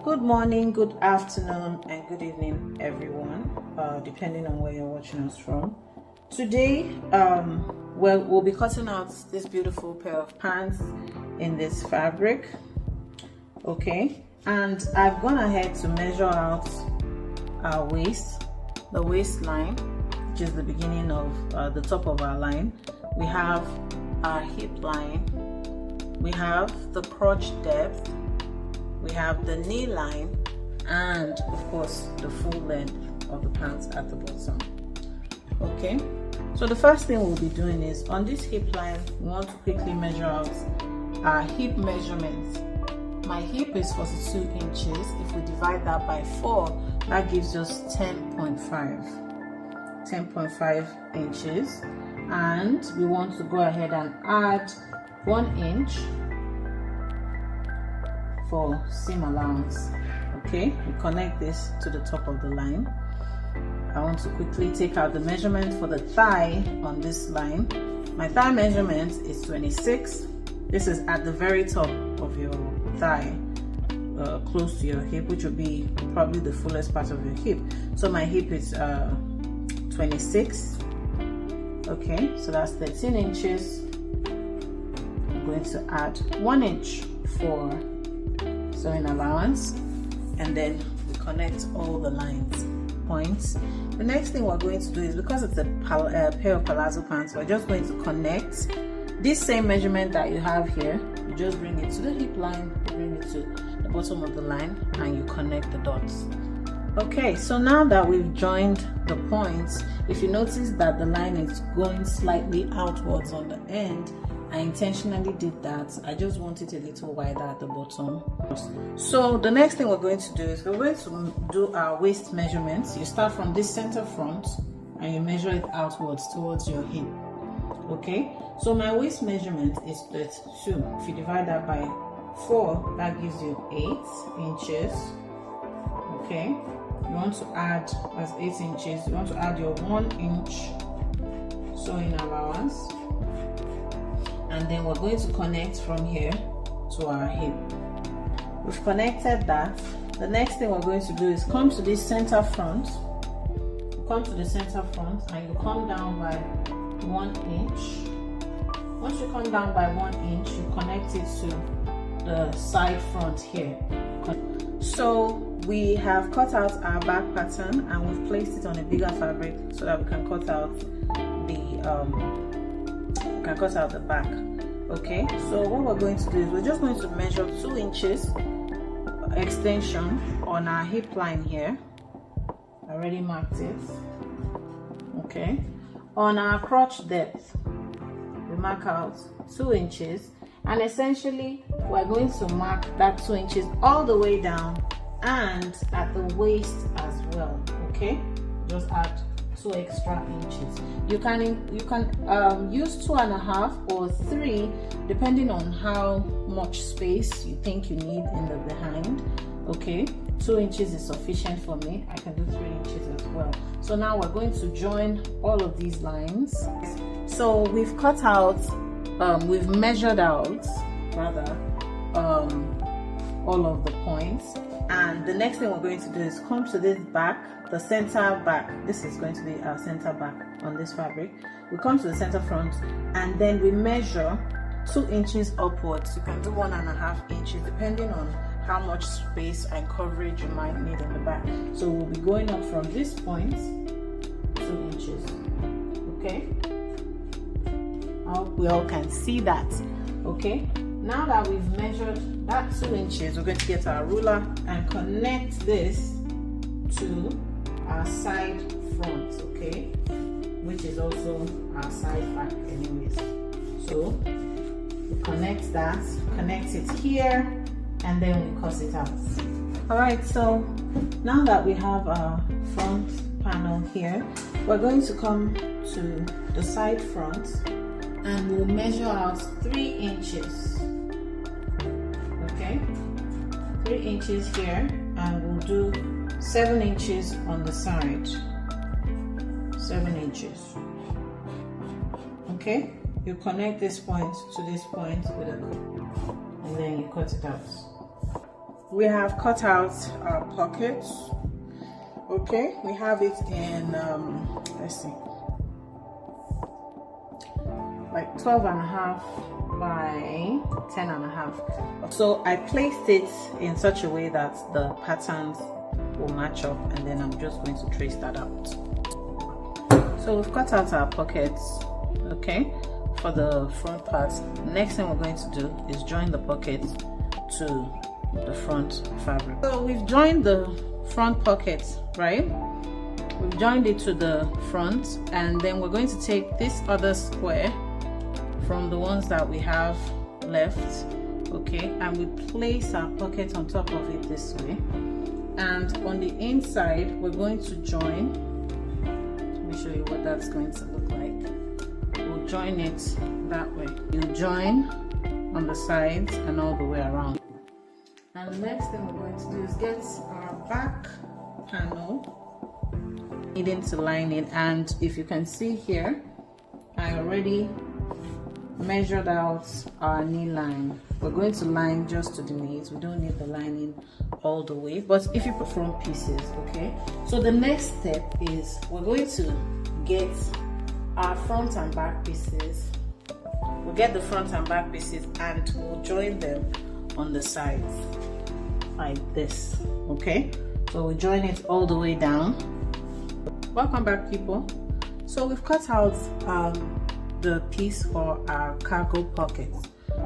Good morning, good afternoon, and good evening, everyone, depending on where you're watching us from. Today, we'll be cutting out this beautiful pair of pants in this fabric, okay? And I've gone ahead to measure out our waist, the waistline, which is the beginning of the top of our line. We have our hip line, we have the crotch depth, we have the knee line, and of course the full length of the pants at the bottom. Okay, so the first thing we'll be doing is on this hip line, we want to quickly measure out our hip measurements. My hip is 42 inches. If we divide that by 4, that gives us 10.5 inches, and we want to go ahead and add 1 inch for seam allowance. Okay, we connect this to the top of the line. I want to quickly take out the measurement for the thigh on this line. My thigh measurement is 26. This is at the very top of your thigh, close to your hip, which will be probably the fullest part of your hip. So my hip is 26. Okay, so that's 13 inches. I'm going to add 1 inch for sewing allowance, and then we connect all the lines points. The next thing we're going to do is, because it's a pair of palazzo pants, we're just going to connect this same measurement that you have here. You just bring it to the hip line, you bring it to the bottom of the line, and you connect the dots. Okay, so now that we've joined the points, if you notice that the line is going slightly outwards on the end, I intentionally did that. I just want it a little wider at the bottom. So the next thing we're going to do is we're going to do our waist measurements. You start from this center front and you measure it outwards towards your hip. Okay, so my waist measurement is 32. If you divide that by 4, that gives you 8 inches. Okay, you want to add, that's 8 inches, you want to add your 1 inch sewing allowance, and then we're going to connect from here to our hip. We've connected that. The next thing we're going to do is come to this center front. You come to the center front and you come down by 1 inch. Once you come down by 1 inch, you connect it to the side front here. So we have cut out our back pattern and we've placed it on a bigger fabric so that we can cut out the back. Okay, so what we're going to do is we're just going to measure 2 inches extension on our hip line here. I already marked it. Okay, on our crotch depth, we mark out 2 inches, and essentially we're going to mark that 2 inches all the way down and at the waist as well. Okay, just add 2 extra inches. You can use 2.5 or 3 depending on how much space you think you need in the behind. Okay, 2 inches is sufficient for me. I can do 3 inches as well. So now we're going to join all of these lines. So we've cut out, we've measured out rather all of the points. And the next thing we're going to do is come to this back, the center back. This is going to be our center back on this fabric. We come to the center front and then we measure 2 inches upwards. You can do 1.5 inches depending on how much space and coverage you might need in the back. So we'll be going up from this point 2 inches. Okay, I hope we all can see that. Okay, now that we've measured that 2 inches, we're going to get our ruler and connect this to our side front, okay, which is also our side back anyways. So we connect that, connect it here, and then we cut it out. All right, so now that we have our front panel here, we're going to come to the side front and we'll measure out 3 inches. Okay, 3 inches here, and we'll do 7 inches on the side. 7 inches. Okay, you connect this point to this point with a and then you cut it out. we have cut out our pockets. Okay, we have it in let's see, like 12.5 by 10.5. So I placed it in such a way that the patterns will match up, and then I'm just going to trace that out. So we've cut out our pockets, okay, for the front part. Next thing we're going to do is join the pockets to the front fabric. So we've joined the front pocket, right? We've joined it to the front, and then we're going to take this other square from the ones that we have left, okay, and we place our pocket on top of it this way, and on the inside we're going to join. Let me show you what that's going to look like. We'll join it that way. You join on the sides and all the way around. And the next thing we're going to do is get our back panel, needing to line it. And if you can see here, I already measured out our knee line. We're going to line just to the knees. We don't need the lining all the way, but if you put front pieces, okay. So the next step is we're going to get our front and back pieces. We'll get the front and back pieces and we'll join them on the sides like this, okay. So we join it all the way down. Welcome back, people. So we've cut out the piece for our cargo pocket,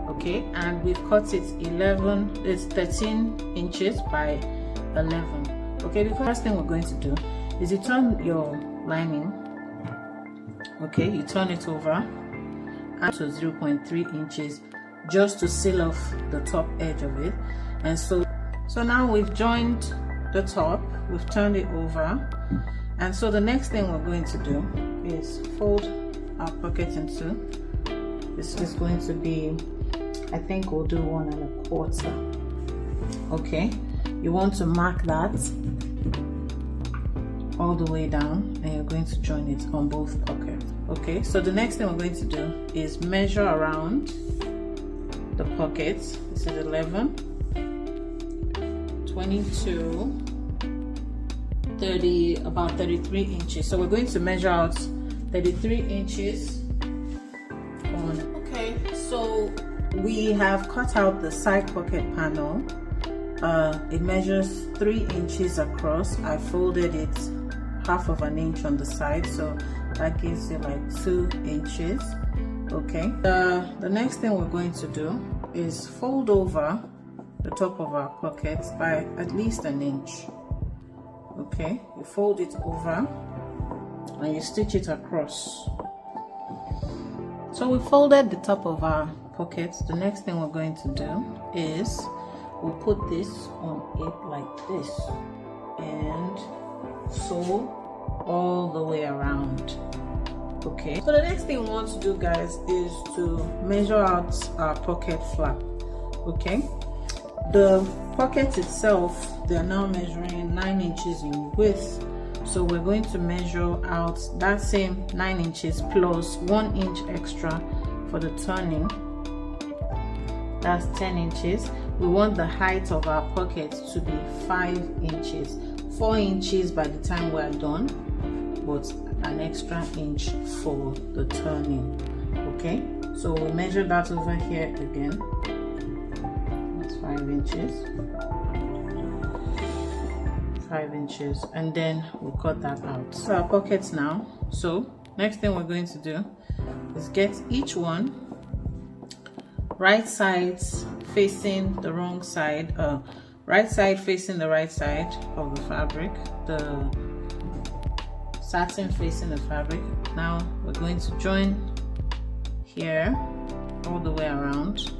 okay, and we've cut it 13 inches by 11, okay. The first thing we're going to do is you turn your lining, okay, you turn it over and to 0.3 inches just to seal off the top edge of it. And so now we've joined the top, we've turned it over, and so the next thing we're going to do is fold our pocket in two. This is going to be, I think we'll do 1 1/4, okay. You want to mark that all the way down, and you're going to join it on both pockets, okay. So the next thing we're going to do is measure around the pockets. This is 11, 22, 30, about 33 inches. So we're going to measure out 33 inches on. Okay, so we have cut out the side pocket panel. It measures 3 inches across. I folded it 1/2 inch on the side, so that gives you like 2 inches, okay. The next thing we're going to do is fold over the top of our pockets by at least 1 inch, okay. You fold it over and you stitch it across. So we folded the top of our pockets. The next thing we're going to do is we'll put this on it like this and sew all the way around, okay. So the next thing we want to do, guys, is to measure out our pocket flap, okay. The pocket itself, they're now measuring 9 inches in width, so we're going to measure out that same 9 inches plus 1 inch extra for the turning. That's 10 inches. We want the height of our pocket to be 5 inches, 4 inches by the time we're done, but an extra inch for the turning, okay. So we'll measure that over here again. That's 5 inches, 5 inches, and then we'll cut that out. So our pockets now. So next thing we're going to do is get each one right sides facing the wrong side, right side facing the right side of the fabric, the satin facing the fabric. Now we're going to join here all the way around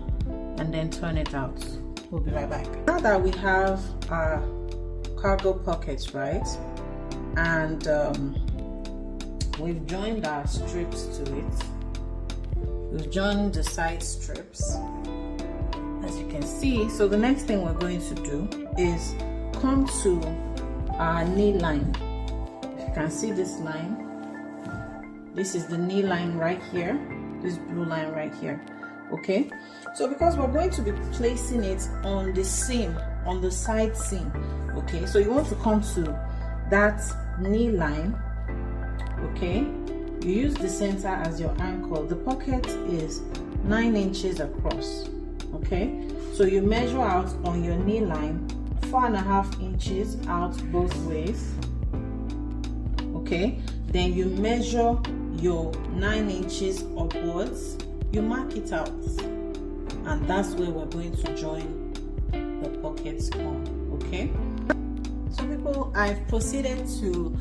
and then turn it out. We'll be right back. Now that we have our cargo pockets, right, and we've joined our strips to it, we've joined the side strips, as you can see. So the next thing we're going to do is come to our knee line. If you can see this line, this is the knee line right here, this blue line right here, okay. So because we're going to be placing it on the seam on the side seam. Okay, so you want to come to that knee line. Okay, you use the center as your anchor. The pocket is 9 inches across. Okay, so you measure out on your knee line 4.5 inches out both ways. Okay, then you measure your 9 inches upwards, you mark it out, and that's where we're going to join the pockets on. Okay, so people, I've proceeded to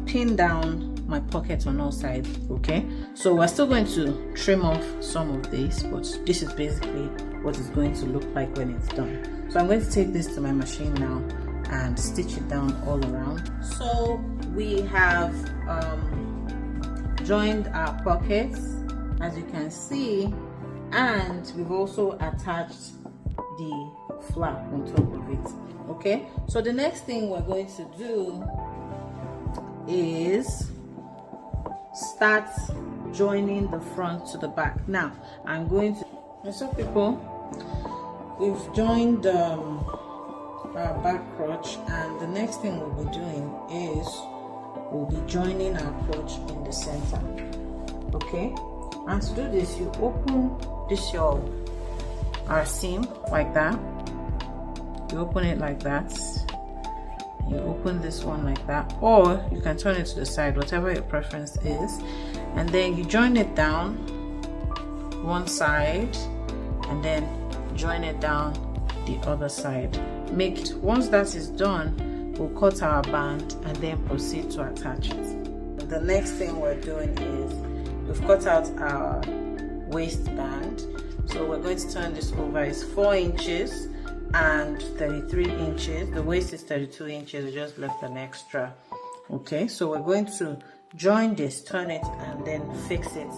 pin down my pocket on all sides. Okay, so we're still going to trim off some of this, but this is basically what it's going to look like when it's done. So I'm going to take this to my machine now and stitch it down all around. So we have joined our pockets, as you can see, and we've also attached the flap on top of it. Okay, so the next thing we're going to do is start joining the front to the back. Now I'm going to, so people, we've joined our back crotch, and the next thing we'll be doing is we'll be joining our crotch in the center. Okay, and to do this, you open this our seam like that. You open it like that. You open this one like that, or you can turn it to the side, whatever your preference is, and then you join it down one side and then join it down the other side. Once that is done, we'll cut our band and then proceed to attach it. The next thing we're doing is we've cut out our waistband, so we're going to turn this over. It's 4 inches and 33 inches. The waist is 32 inches. We just left an extra. Okay, so we're going to join this, turn it, and then fix it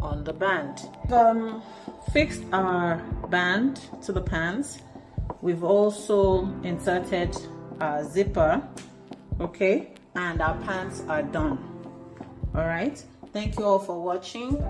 on the band. Fixed our band to the pants. We've also inserted our zipper. Okay, and our pants are done. All right, thank you all for watching.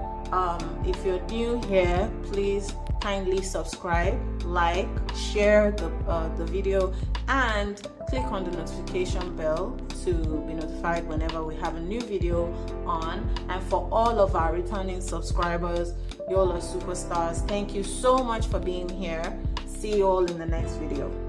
If you're new here, please kindly subscribe, like, share the video, and click on the notification bell to be notified whenever we have a new video on. And for all of our returning subscribers, you all are superstars. Thank you so much for being here. See you all in the next video.